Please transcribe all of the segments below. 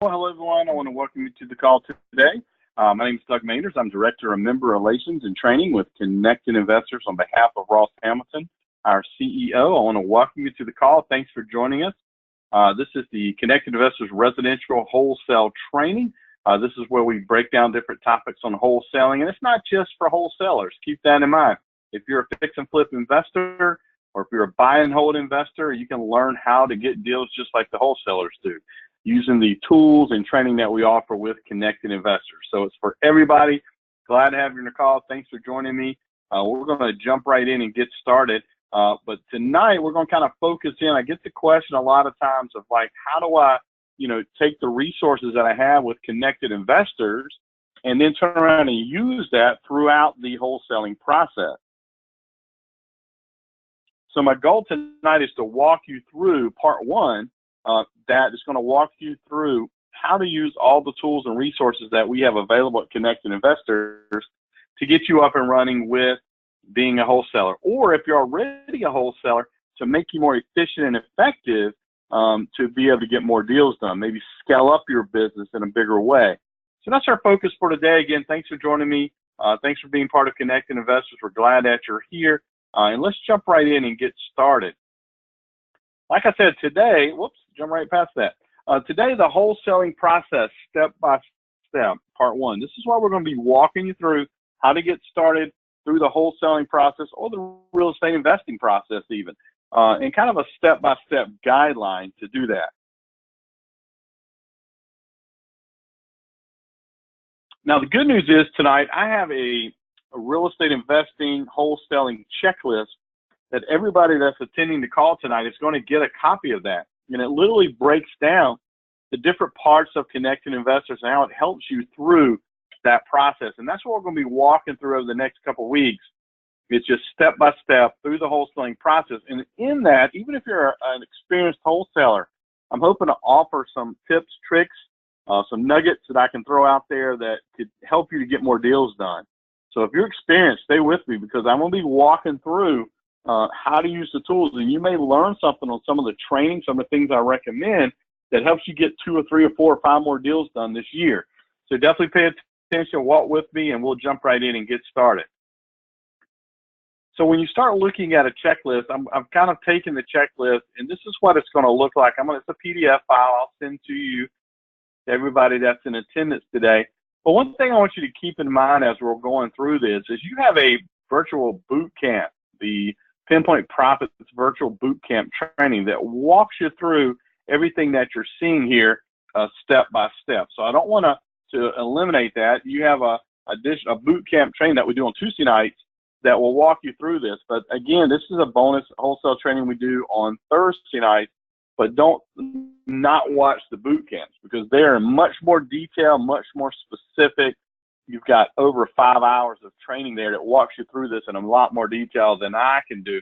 Well, hello, everyone. I want to welcome you to the call today. My name is Doug Mayners. I'm Director of Member Relations and Training with Connected Investors on behalf of Ross Hamilton, our CEO. I want to welcome you to the call. Thanks for joining us. This is the Connected Investors Residential Wholesale Training. This is where we break down different topics on wholesaling, and it's not just for wholesalers. Keep that in mind. If you're a fix and flip investor, or if you're a buy and hold investor, you can learn how to get deals just like the wholesalers do, using the tools and training that we offer with Connected Investors. So it's for everybody. Glad to have you on the call. Thanks for joining me. We're going to jump right in and get started. But tonight we're going to kind of focus in. I get the question a lot of times of like, how do I, take the resources that I have with Connected Investors and then turn around and use that throughout the wholesaling process. So my goal tonight is to walk you through part one. That is going to walk you through how to use all the tools and resources that we have available at Connected Investors to get you up and running with being a wholesaler. Or if you're already a wholesaler, to make you more efficient and effective to be able to get more deals done, maybe scale up your business in a bigger way. So that's our focus for today. Again, thanks for joining me. Thanks for being part of Connected Investors. We're glad that you're here. And let's jump right in and get started. Like I said, today, jump right past that. Today, the wholesaling process, step by step, part one. This is why we're going to be walking you through how to get started through the wholesaling process or the real estate investing process even, and kind of a step-by-step guideline to do that. Now, the good news is tonight, I have a real estate investing wholesaling checklist that everybody that's attending the call tonight is going to get a copy of that. And it literally breaks down the different parts of Connected Investors and how it helps you through that process. And that's what we're going to be walking through over the next couple of weeks. It's just step by step through the wholesaling process. And in that, even if you're an experienced wholesaler, I'm hoping to offer some tips, tricks, some nuggets that I can throw out there that could help you to get more deals done. So if you're experienced, stay with me because I'm going to be walking through how to use the tools, and you may learn something on some of the training, some of the things I recommend that helps you get 2 or 3 or 4 or 5 more deals done this year. So definitely pay attention, walk with me, and we'll jump right in and get started. So when you start looking at a checklist, I'm kind of taking the checklist, and this is what it's going to look like. It's a PDF file I'll send to you, to everybody that's in attendance today. But one thing I want you to keep in mind as we're going through this is you have a virtual boot camp, the Pinpoint Profits virtual boot camp training that walks you through everything that you're seeing here step by step. So I don't want to eliminate that. You have a boot camp training that we do on Tuesday nights that will walk you through this. But again, this is a bonus wholesale training we do on Thursday nights, but don't not watch the boot camps because they are in much more detail, much more specific. You've got over 5 hours of training there that walks you through this in a lot more detail than I can do,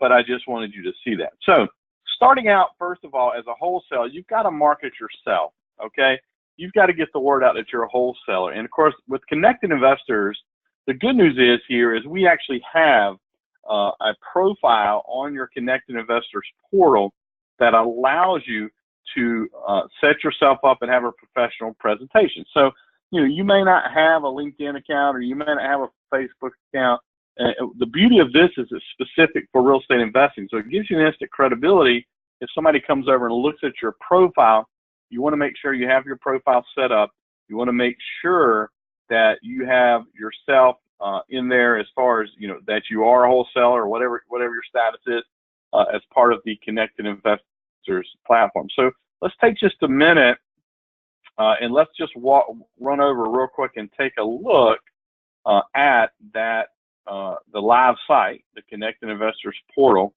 but I just wanted you to see that. So starting out, first of all, as a wholesaler, you've got to market yourself, okay? You've got to get the word out that you're a wholesaler. And of course, with Connected Investors, the good news is we actually have a profile on your Connected Investors portal that allows you to set yourself up and have a professional presentation. So you may not have a LinkedIn account or you may not have a Facebook account. The beauty of this is it's specific for real estate investing. So it gives you an instant credibility. If somebody comes over and looks at your profile, you want to make sure you have your profile set up. You want to make sure that you have yourself in there as far as, that you are a wholesaler or whatever your status is as part of the Connected Investors platform. So let's take just a minute and let's just run over real quick and take a look at that, the live site, the Connected Investors portal,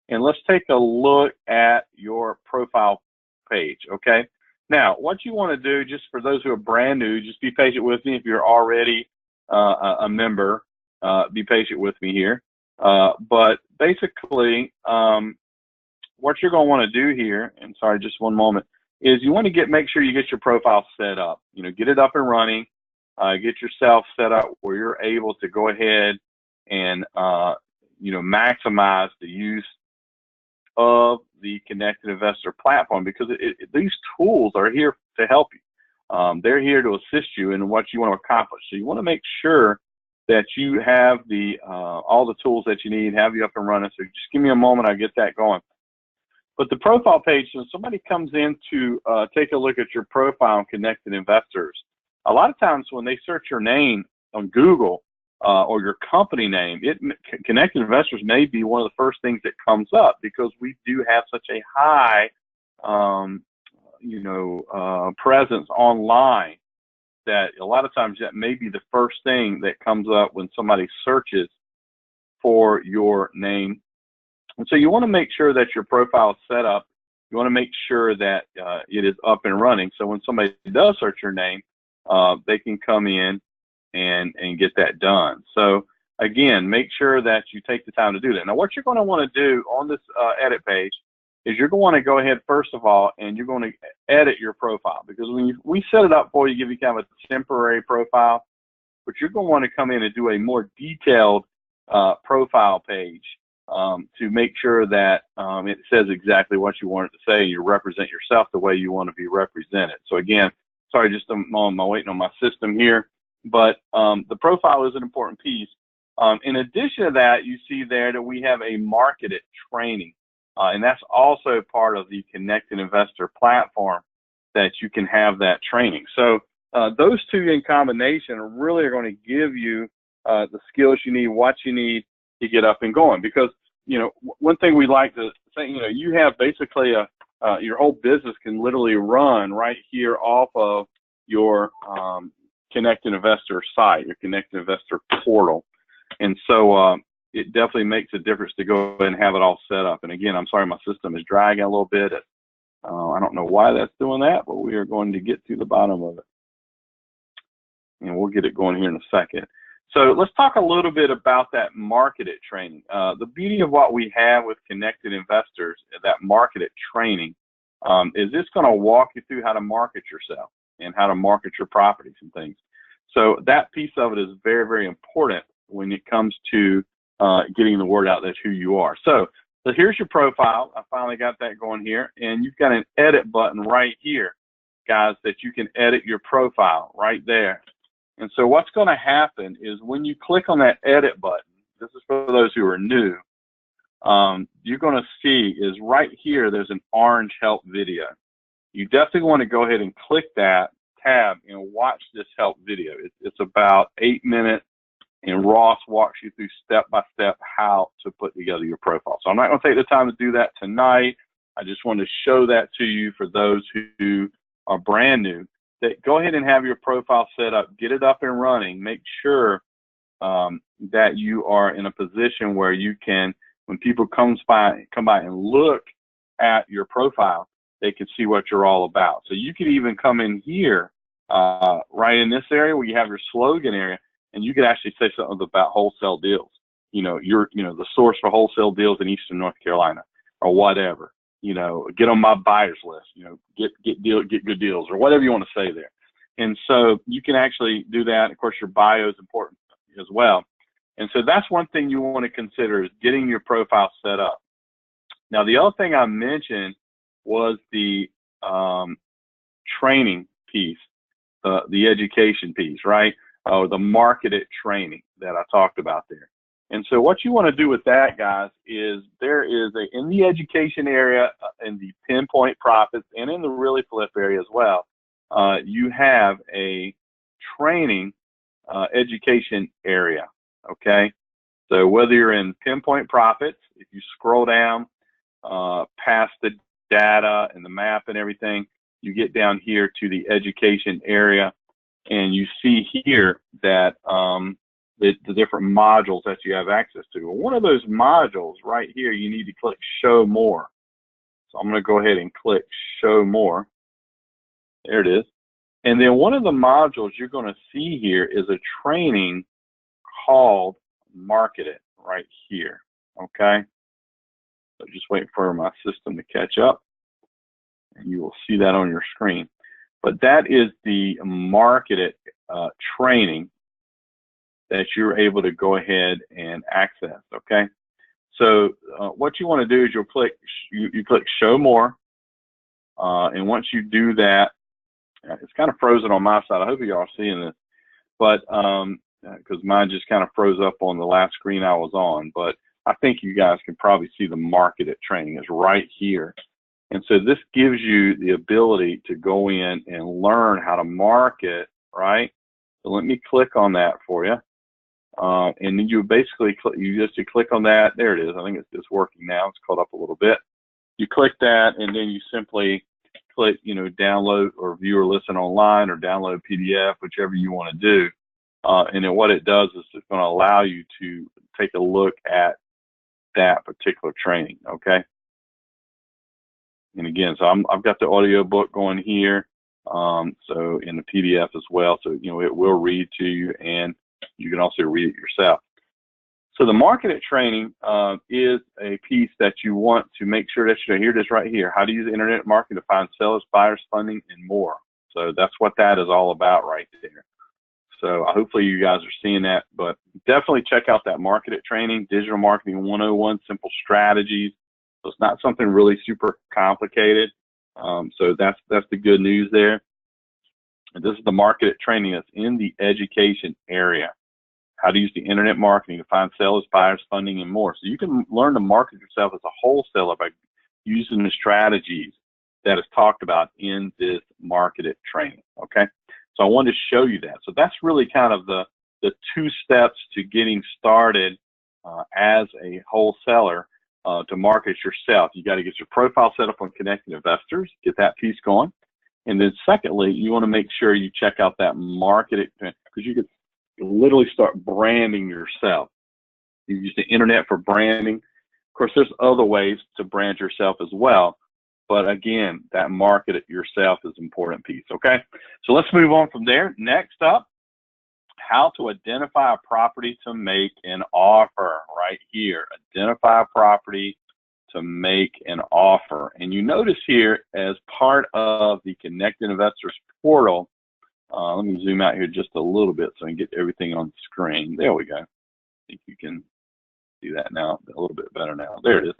and let's take a look at your profile page, okay? Now, what you want to do, just for those who are brand new, just be patient with me. If you're already a member, be patient with me here. But basically, what you're going to want to do here, and sorry, just one moment, is you want to make sure you get your profile set up. Get it up and running. Get yourself set up where you're able to go ahead and maximize the use of the Connected Investor platform, because these tools are here to help you. They're here to assist you in what you want to accomplish. So you want to make sure that you have the all the tools that you need, have you up and running. So just give me a moment, I'll get that going. But the profile page, when somebody comes in to take a look at your profile on Connected Investors, a lot of times when they search your name on Google or your company name, Connected Investors may be one of the first things that comes up, because we do have such a high presence online, that a lot of times that may be the first thing that comes up when somebody searches for your name. And so you want to make sure that your profile is set up. You want to make sure that it is up and running, so when somebody does search your name, they can come in and get that done. So again, make sure that you take the time to do that. Now, what you're going to want to do on this edit page is you're going to want to go ahead, first of all, and you're going to edit your profile, because when we set it up for you, give you kind of a temporary profile, but you're going to want to come in and do a more detailed profile page to make sure that it says exactly what you want it to say. You represent yourself the way you want to be represented. So again, sorry, just I'm waiting on my system here, but the profile is an important piece. In addition to that, you see there that we have a marketed training. And that's also part of the Connected Investor platform, that you can have that training. So those two in combination really are going to give you the skills you need, what you need to get up and going. Because, one thing we like to say, you have basically your whole business can literally run right here off of your Connected Investor site, your Connected Investor portal. And so it definitely makes a difference to go ahead and have it all set up. And again, I'm sorry, my system is dragging a little bit. I don't know why that's doing that, but we are going to get to the bottom of it. And we'll get it going here in a second. So let's talk a little bit about that marketed training. The beauty of what we have with Connected Investors, that marketed training, is it's going to walk you through how to market yourself and how to market your properties and things. So that piece of it is very, very important when it comes to getting the word out that's who you are. So here's your profile. I finally got that going here, and you've got an edit button right here, guys, that you can edit your profile right there. And so what's going to happen is when you click on that edit button, this is for those who are new, you're going to see is right here, there's an orange help video. You definitely want to go ahead and click that tab and watch this help video. It's about 8 minutes. And Ross walks you through step by step how to put together your profile. So I'm not going to take the time to do that tonight. I just want to show that to you for those who are brand new. That go ahead and have your profile set up, get it up and running. Make sure that you are in a position where you can, when people come by and look at your profile, they can see what you're all about. So you could even come in here, right in this area where you have your slogan area, and you could actually say something about wholesale deals. You're the source for wholesale deals in Eastern North Carolina, or whatever. Get on my buyers list. Get good deals, or whatever you want to say there. And so you can actually do that. Of course, your bio is important as well. And so that's one thing you want to consider, is getting your profile set up. Now, the other thing I mentioned was the training piece, the education piece, right? Or the marketed training that I talked about there. And so what you want to do with that, guys, is there is in the education area, in the Pinpoint Profits, and in the Really Flip area as well, you have a training education area, okay? So whether you're in Pinpoint Profits, if you scroll down past the data and the map and everything, you get down here to the education area. And you see here that the different modules that you have access to. Well, one of those modules right here, you need to click Show More. So I'm going to go ahead and click Show More. There it is. And then one of the modules you're going to see here is a training called Market It right here. Okay. So just wait for my system to catch up, and you will see that on your screen. But that is the marketed training that you're able to go ahead and access, okay? So what you want to do is you'll click, you click show more. And once you do that, it's kind of frozen on my side. I hope you all are seeing this, but because mine just kind of froze up on the last screen I was on. But I think you guys can probably see the marketed training is right here. And so this gives you the ability to go in and learn how to market, right? So let me click on that for you. And then you basically, you click on that. There it is. I think it's working now. It's caught up a little bit. You click that, and then you simply click, download or view or listen online, or download PDF, whichever you want to do. And then what it does is it's going to allow you to take a look at that particular training. Okay. And again, so I've got the audio book going here. So in the PDF as well. So, it will read to you, and you can also read it yourself. So the marketed training is a piece that you want to make sure that you know. Here it is right here. How to use internet marketing to find sellers, buyers, funding, and more. So that's what that is all about right there. So hopefully you guys are seeing that, but definitely check out that marketed training, Digital Marketing 101, Simple Strategies. So it's not something really super complicated. So that's the good news there. And this is the marketed training that's in the education area. How to use the internet marketing to find sellers, buyers, funding, and more. So you can learn to market yourself as a wholesaler by using the strategies that is talked about in this marketed training. Okay. So I wanted to show you that. So that's really kind of the 2 steps to getting started as a wholesaler to market yourself. You got to get your profile set up on Connecting Investors, get that piece going. And then secondly, you want to make sure you check out that marketing, because you could literally start branding yourself. You use the internet for branding. Of course, there's other ways to brand yourself as well. But again, that market it yourself is an important piece. Okay. So let's move on from there. Next up, how to identify a property to make an offer right here. Identify a property to make an offer. And you notice here, as part of the Connected Investors portal, let me zoom out here just a little bit so I can get everything on the screen. There we go. I think you can see that now a little bit better now. There it is.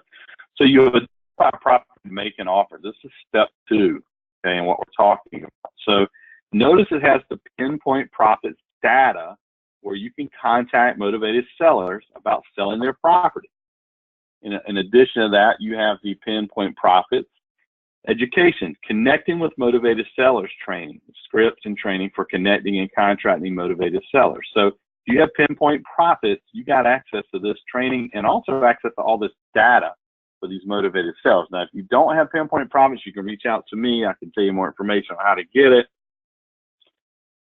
So you identify a property to make an offer. This is step 2, okay, and what we're talking about. So notice it has the Pinpoint Profits data where you can contact motivated sellers about selling their property. In addition to that, you have the Pinpoint Profits education, connecting with motivated sellers training, scripts and training for connecting and contracting motivated sellers. So if you have Pinpoint Profits, you got access to this training and also access to all this data for these motivated sellers. Now, if you don't have Pinpoint Profits, you can reach out to me. I can tell you more information on how to get it,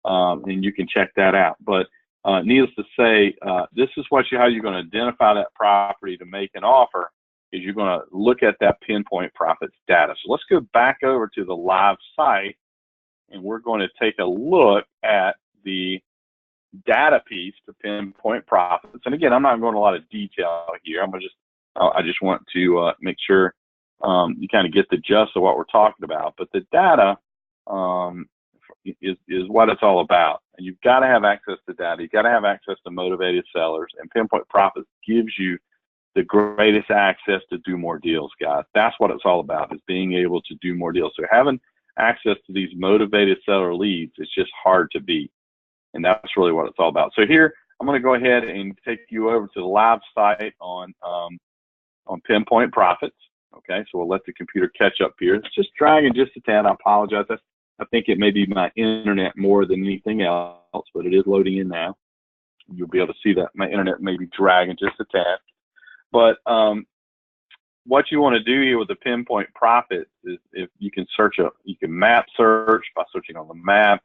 and you can check that out. But needless to say, this is how you're going to identify that property to make an offer. Is you're going to look at that Pinpoint Profits data. So let's go back over to the live site, and we're going to take a look at the data piece to Pinpoint Profits. And again, I'm not going to a lot of detail here. I just want to make sure you kind of get the gist of what we're talking about. But the data is what it's all about. And you've got to have access to data. You've got to have access to motivated sellers. And Pinpoint Profits gives you the greatest access to do more deals, guys. That's what it's all about, is being able to do more deals. So having access to these motivated seller leads is just hard to beat. And that's really what it's all about. So here, I'm going to go ahead and take you over to the live site on Pinpoint Profits. Okay, so we'll let the computer catch up here. It's just dragging just a tad. I apologize. I think it may be my internet more than anything else, but it is loading in now. You'll be able to see that my internet may be dragging just a tad. But what you want to do here with the Pinpoint Profits is, if you can you can map search by searching on the map.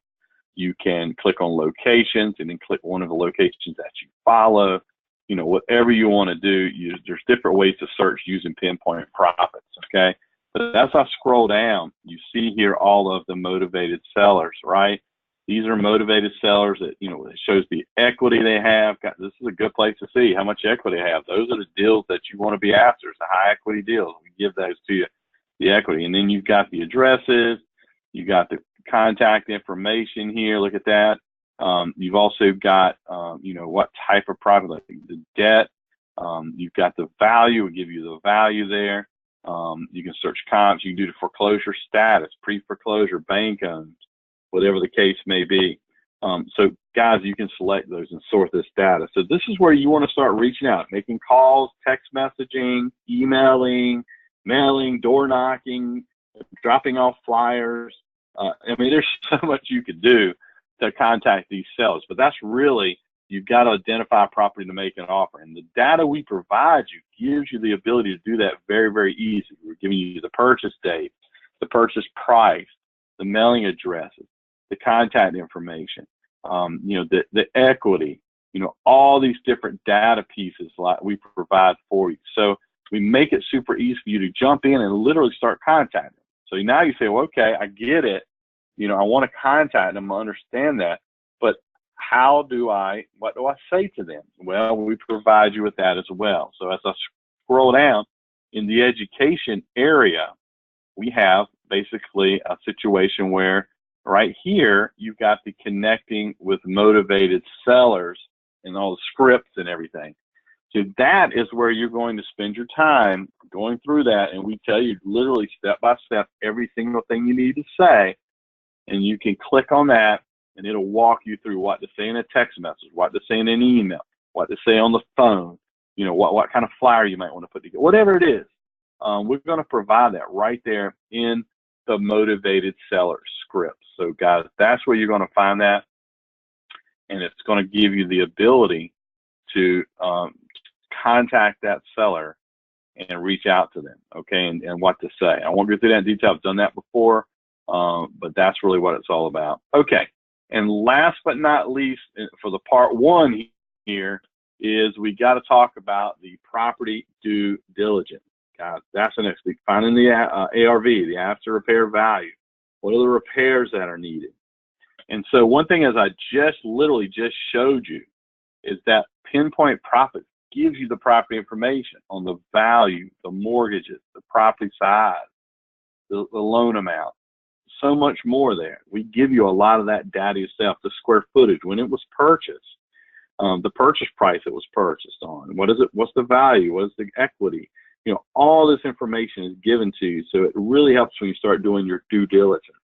You can click on locations and then click one of the locations that you follow. Whatever you want to do, there's different ways to search using Pinpoint Profits, okay? But as I scroll down, you see here all of the motivated sellers, right? These are motivated sellers that, it shows the equity they have. This is a good place to see how much equity they have. Those are the deals that you want to be after. It's the high equity deals. We give those to you, the equity. And then you've got the addresses. You got the contact information here. Look at that. You've also got, what type of property, like the debt, You've got the value, we'll give you the value there. You can search comps, you can do the foreclosure status, pre-foreclosure, bank owned, whatever the case may be. So guys, you can select those and sort this data. So this is where you want to start reaching out, making calls, text messaging, emailing, mailing, door knocking, dropping off flyers. I mean, there's so much you could do to contact these sellers, but that's really, you've got to identify a property to make an offer. And the data we provide you gives you the ability to do that very, very easy. We're giving you the purchase date, the purchase price, the mailing addresses, the contact information, you know, the equity, you know, all these different data pieces like we provide for you. So we make it super easy for you to jump in and literally start contacting. So now you say, well, okay, I get it. You know, I want to contact them, I understand that, but what do I say to them? Well, we provide you with that as well. So as I scroll down in the education area, we have basically a situation where right here, you've got the connecting with motivated sellers and all the scripts and everything. So that is where you're going to spend your time going through that. And we tell you literally step by step, every single thing you need to say. And you can click on that and it'll walk you through what to say in a text message, what to say in an email, what to say on the phone, you know, what kind of flyer you might want to put together, whatever it is. We're going to provide that right there in the motivated seller script. So guys, that's where you're going to find that. And it's going to give you the ability to contact that seller and reach out to them, okay, and what to say. I won't go through that in detail. I've done that before, but that's really what it's all about. Okay, and last but not least, for the part one here, is we got to talk about the property due diligence. Guys, that's the next thing. Finding the ARV, the after repair value. What are the repairs that are needed? And so one thing, as I literally just showed you, is that Pinpoint Profits gives you the property information on the value, the mortgages, the property size, the loan amount, so much more there. We give you a lot of that data yourself, the square footage, when it was purchased, the purchase price it was purchased on, what is it, what's the value, what is the equity, you know, all this information is given to you. So it really helps when you start doing your due diligence.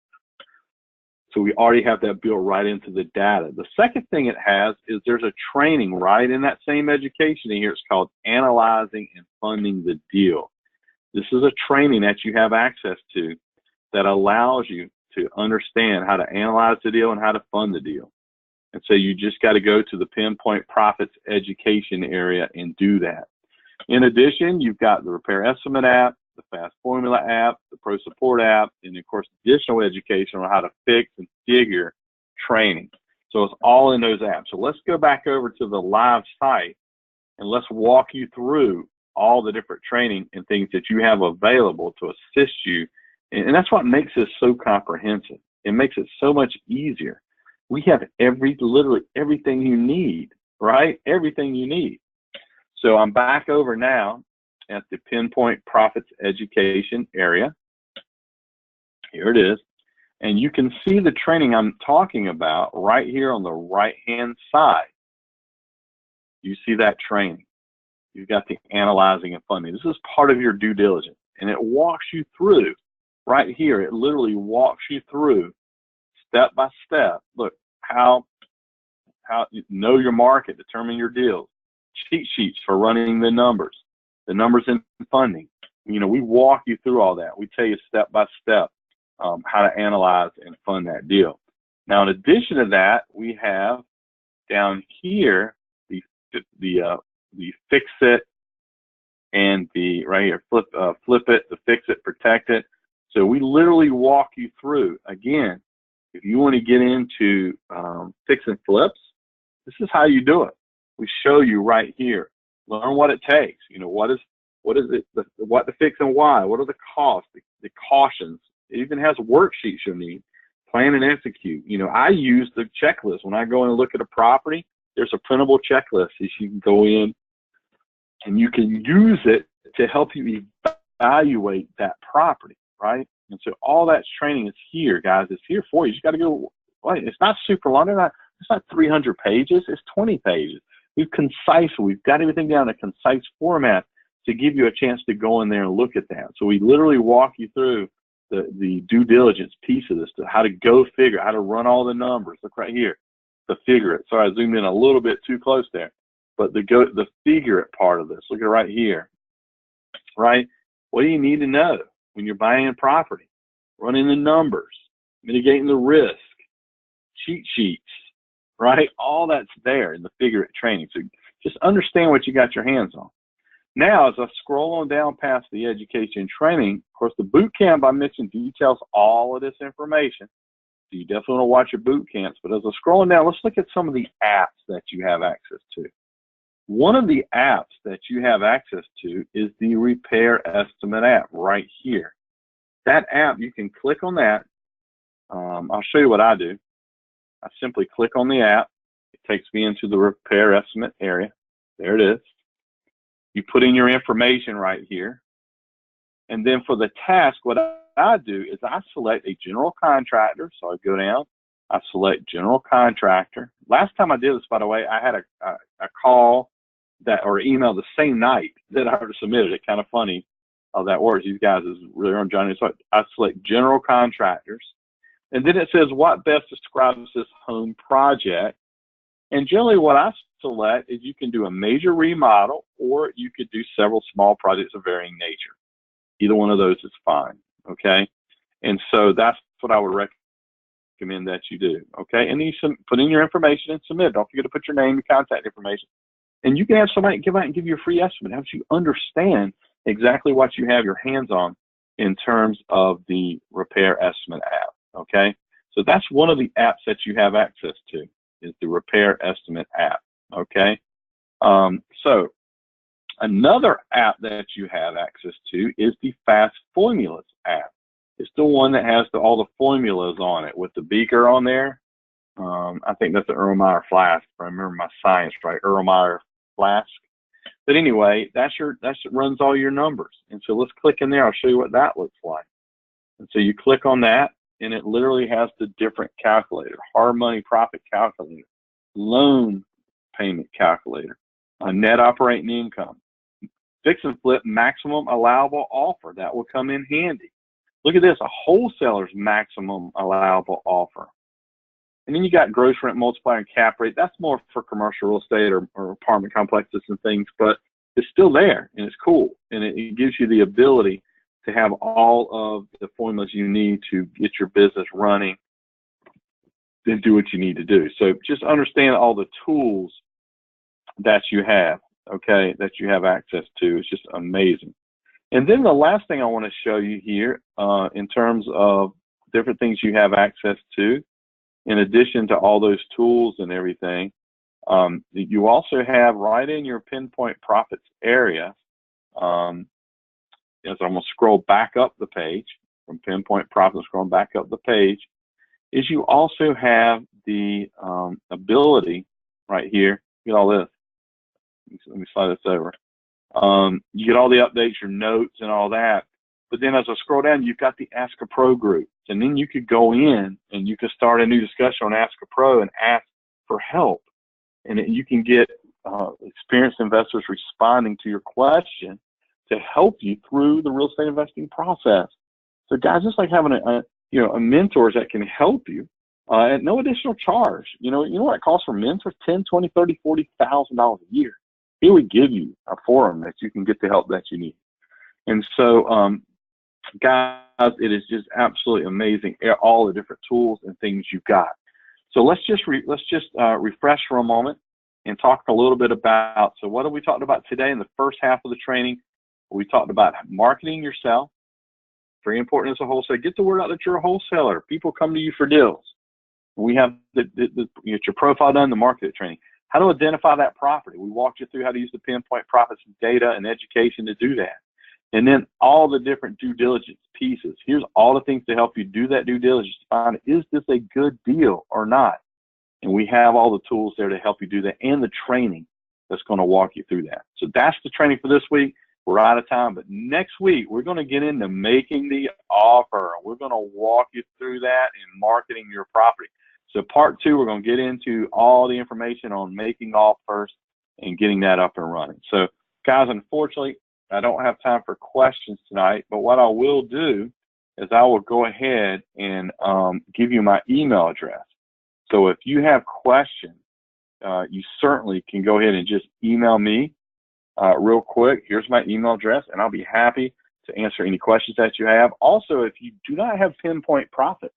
So we already have that built right into the data. The second thing it has is there's a training right in that same education in here. It's called Analyzing and Funding the Deal. This is a training that you have access to that allows you to understand how to analyze the deal and how to fund the deal. And so you just got to go to the Pinpoint Profits education area and do that. In addition, you've got the Repair Estimate app, the Fast Formula app, the Pro Support app, and of course, additional education on how to fix and figure training. So it's all in those apps. So let's go back over to the live site and let's walk you through all the different training and things that you have available to assist you. And that's what makes this so comprehensive. It makes it so much easier. We have literally everything you need, right? Everything you need. So I'm back over now at the Pinpoint Profits education area. Here it is. And you can see the training I'm talking about right here on the right-hand side. You see that training. You've got the analyzing and funding. This is part of your due diligence. And it walks you through right here. It literally walks you through step by step. Look, how you know your market, determine your deals, cheat sheets for running the numbers in funding. You know, we walk you through all that. We tell you step by step how to analyze and fund that deal. Now, in addition to that, we have down here the fix it and the right here flip it, the fix it, protect it. So we literally walk you through. Again, if you want to get into fix and flips, this is how you do it. We show you right here. Learn what it takes. You know, what is it, what to fix and why? What are the costs, the cautions? It even has worksheets you'll need. Plan and execute. You know, I use the checklist when I go in and look at a property. There's a printable checklist that you can go in and you can use it to help you evaluate that property, right? And so all that training is here, guys. It's here for you. You just got to go. It's not super long. It's not 300 pages. It's 20 pages. We've got everything down in a concise format to give you a chance to go in there and look at that. So we literally walk you through the due diligence piece of this, to how to go figure, how to run all the numbers. Look right here, the figure it. Sorry, I zoomed in a little bit too close there. But the figure it part of this, look at it right here, right? What do you need to know when you're buying a property? Running the numbers, mitigating the risk, cheat sheets, right? All that's there in the figure it training. So just understand what you got your hands on. Now, as I scroll on down past the education training, of course, the boot camp I mentioned details all of this information. So you definitely want to watch your boot camps. But as I'm scrolling down, let's look at some of the apps that you have access to. One of the apps that you have access to is the Repair Estimate app right here. That app, you can click on that. I'll show you what I do. I simply click on the app. It takes me into the Repair Estimate area. There it is. You put in your information right here. And then for the task, what I do is I select a general contractor. So I go down, I select general contractor. Last time I did this, by the way, I had a call or email the same night that I submitted it. Kind of funny how that works. These guys is really on Johnny. So I select general contractors. And then it says, what best describes this home project? And generally what I select is you can do a major remodel, or you could do several small projects of varying nature. Either one of those is fine, okay? And so that's what I would recommend that you do, okay? And then you put in your information and submit. Don't forget to put your name and contact information. And you can have somebody give out and give you a free estimate. Helps you understand exactly what you have your hands on in terms of the Repair Estimate app, okay? So that's one of the apps that you have access to, is the Repair Estimate app, okay? So another app that you have access to is the Fast Formulas app. It's the one that has all the formulas on it with the beaker on there. I think that's the Erlenmeyer flask, if I remember my science right, Erlenmeyer flask. But anyway, that runs all your numbers. And so let's click in there. I'll show you what that looks like. And so you click on that, and it literally has the different calculator: hard money profit calculator, loan payment calculator, a net operating income, fix and flip maximum allowable offer. That will come in handy. Look at this, a wholesaler's maximum allowable offer. And then you got gross rent multiplier and cap rate. That's more for commercial real estate or apartment complexes and things, but it's still there, and it's cool. And it gives you the ability to have all of the formulas you need to get your business running and do what you need to do. So just understand all the tools that you have, okay, that you have access to. It's just amazing. And then the last thing I want to show you here, in terms of different things you have access to, in addition to all those tools and everything, you also have right in your Pinpoint Profits area, as I'm going to scroll back up the page from Pinpoint Profits, scrolling back up the page, is you also have the ability right here. Get all this. Let me slide this over. You get all the updates, your notes, and all that. But then as I scroll down, you've got the Ask a Pro group. And then you could go in and you could start a new discussion on Ask a Pro and ask for help. And you can get experienced investors responding to your question to help you through the real estate investing process. So guys, it's like having a mentor that can help you at no additional charge. You know what it costs for mentors? $10,000, $20,000, $30,000, $40,000 a year. Here we give you a forum that you can get the help that you need. And so, guys, it is just absolutely amazing, all the different tools and things you've got. So let's just refresh for a moment and talk a little bit about, so what have we talked about today in the first half of the training? We talked about marketing yourself. Very important as a wholesaler. Get the word out that you're a wholesaler. People come to you for deals. We have you get your profile done, the market training. How to identify that property. We walked you through how to use the Pinpoint Profits data and education to do that. And then all the different due diligence pieces. Here's all the things to help you do that due diligence to find, is this a good deal or not? And we have all the tools there to help you do that, and the training that's going to walk you through that. So that's the training for this week. We're out of time, but next week we're going to get into making the offer. We're going to walk you through that and marketing your property. So part 2, we're going to get into all the information on making offers, and getting that up and running. So, guys, unfortunately, I don't have time for questions tonight, but what I will do is I will go ahead and give you my email address. So if you have questions, you certainly can go ahead and just email me real quick. Here's my email address, and I'll be happy to answer any questions that you have. Also, if you do not have Pinpoint profits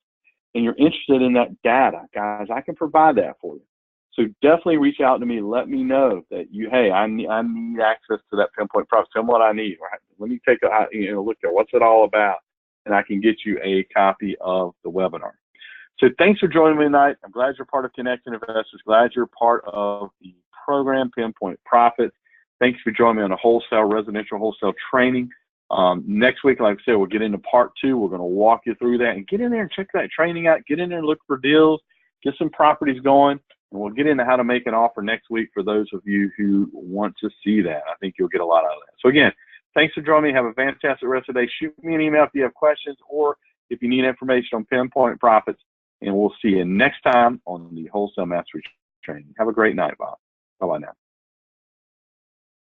and you're interested in that data, guys, I can provide that for you. So definitely reach out to me. Let me know that hey, I need access to that Pinpoint profit. Tell me what I need. Let me take a look at what's it all about, and I can get you a copy of the webinar. So thanks for joining me tonight. I'm glad you're part of Connecting Investors. Glad you're part of the program, Pinpoint Profits. Thanks for joining me on the residential wholesale training. Next week, like I said, we'll get into part 2. We're going to walk you through that and get in there and check that training out. Get in there and look for deals. Get some properties going. And we'll get into how to make an offer next week for those of you who want to see that. I think you'll get a lot out of that. So again, thanks for joining me. Have a fantastic rest of the day. Shoot me an email if you have questions or if you need information on Pinpoint Profits. And we'll see you next time on the Wholesale Mastery Training. Have a great night, Bob. Bye-bye now.